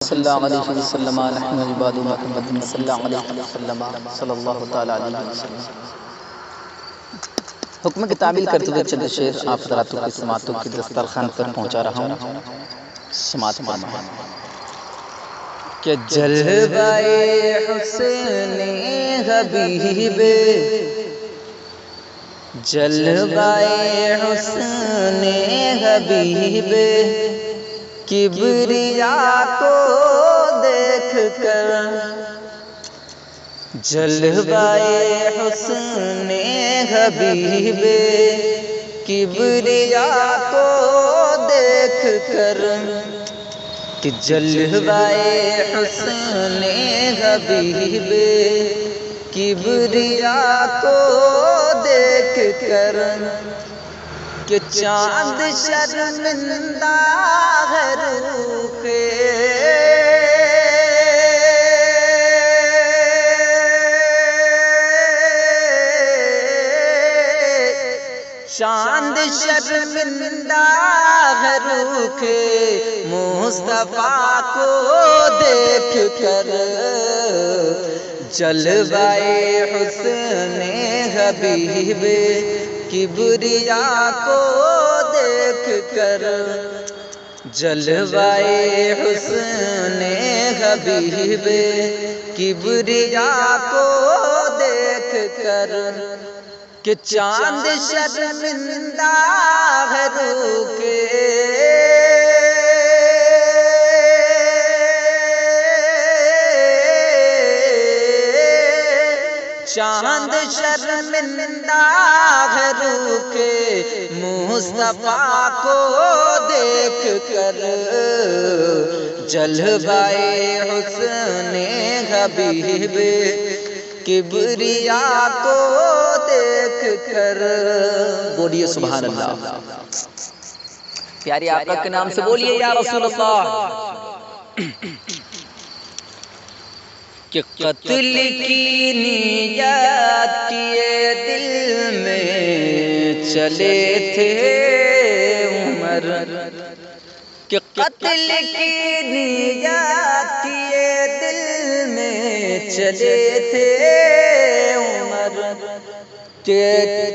सल्लल्लाहु अलैहि वसल्लम नहनु इबादु मुहम्मद सल्लल्लाहु अलैहि वसल्लम सल्लल्लाहु तआला अलैहि वसल्लम। हुक्म की तामील करते हुए चंद शेर आप हज़रातों की समातों की दस्तरखान पर पहुंचा रहा हूँ। समात फरमाएं कि जलवाए हुस्ने हबीबे, जलवाए हुस्ने हबीबे, किबरिया को देख कर, जलवाए हुस्ने हबीबे, किबरिया को देख कर, कि जलवाए हुस्ने हबीबे, किबरिया को देख कर, कि चाँद शर्मिंदा है रूखे, चाँद शर्मिंदा है रूखे, मुस्तफा को देख कर, जलवाए हुस्ने हबीबे, किबरिया को देख कर, जलवाए हुस्ने हबीबे, किबरिया को देख कर, कि चाँद शर्मिंदा है रूखे, चाँद शर्मिंदा है रूखे, मुस्तफा को देख कर, जलवाए हुस्ने हबीबे, किबरिया को देख कर। बोलिए सुभान अल्लाह। प्यारे आका के नाम से बोलिए या रसूल अल्लाह। कि कत्ल की नियत किए दिल में चले थे उमर, कि कत्ल की नियत किए दिल में चले थे उमर, कि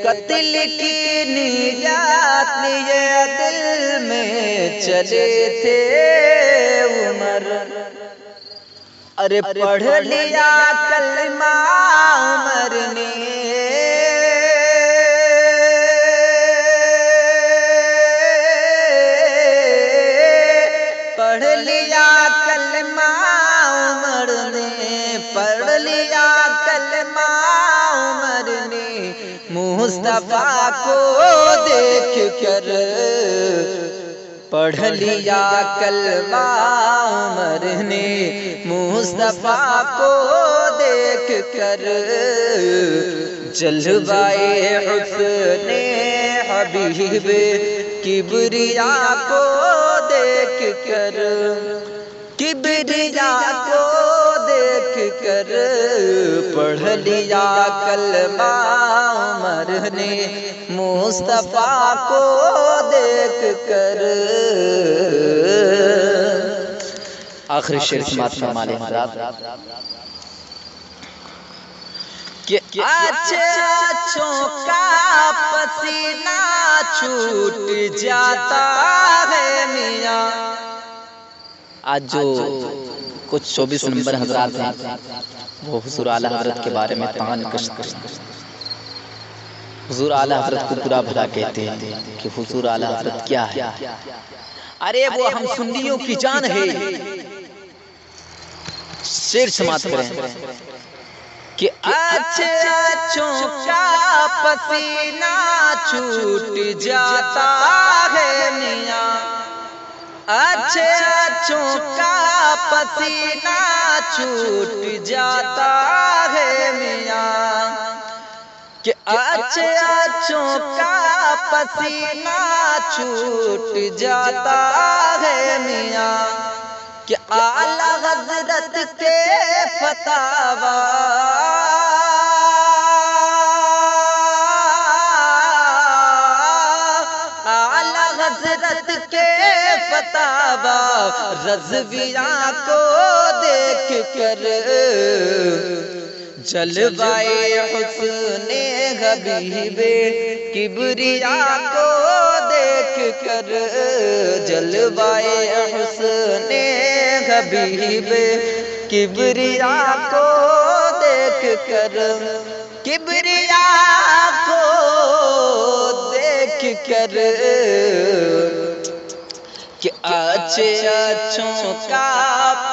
कत्ल की नियत लिए दिल में चले थे उमर, अरे पढ़ लिया कलमा उमर ने, पढ़ लिया कलमा उमर ने, पढ़ लिया कलमा उमर ने, मुस्तफा को देख कर, पढ़ लिया कलमा उमर ने, मुस्तफा को देख कर, जलवाए हुस्ने हबीबे, किबरिया को देख कर, किबरिया को देख कर, पढ़ लिया कलमा उमर ने, मुस्तफा को देख कर। आखिरी शेर समात फरमाने हज़रात कि अच्छों का पसीना छूट जाता है मियाँ। आज जो कुछ 24 नंबर हज़रात हैं वो हुज़ूर आला हज़रत के बारे में तान कश, हुज़ूर आला हज़रत को बुरा भला कहते हैं कि हुज़ूर आला हज़रत क्या है। अरे वो हम सुन्नियों की जान है। शेर समात करें कि अच्छों का पसीना छूट जाता है मियाँ, अच्छों का पसीना छूट जाता है मियाँ, कि अच्छों का पसीना छूट जाता है मियाँ, कि आला हज़रत के फतावा, आला हज़रत के फतावा रज़विया को देख कर, जलवाए हुस्ने हबीबे किबरिया को देख कर, जलवाए हुस्ने हबीबे किबरिया को देख कर, किबरिया को देख कर कि अच्छे अच्छों का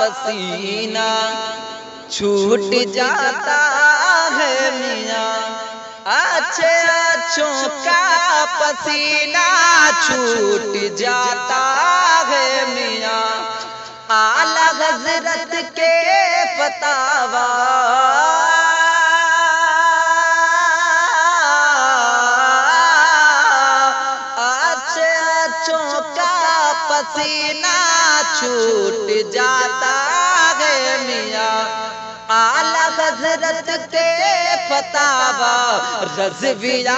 पसीना छूट जाता है मियाँ, अच्छे अच्छों का पसीना छूट जाता है मियाँ। आला हज़रत के फतावा अच्छे अच्छों का पसीना छूट जाता है मियाँ। आला हज़रत के फतावा रज़विया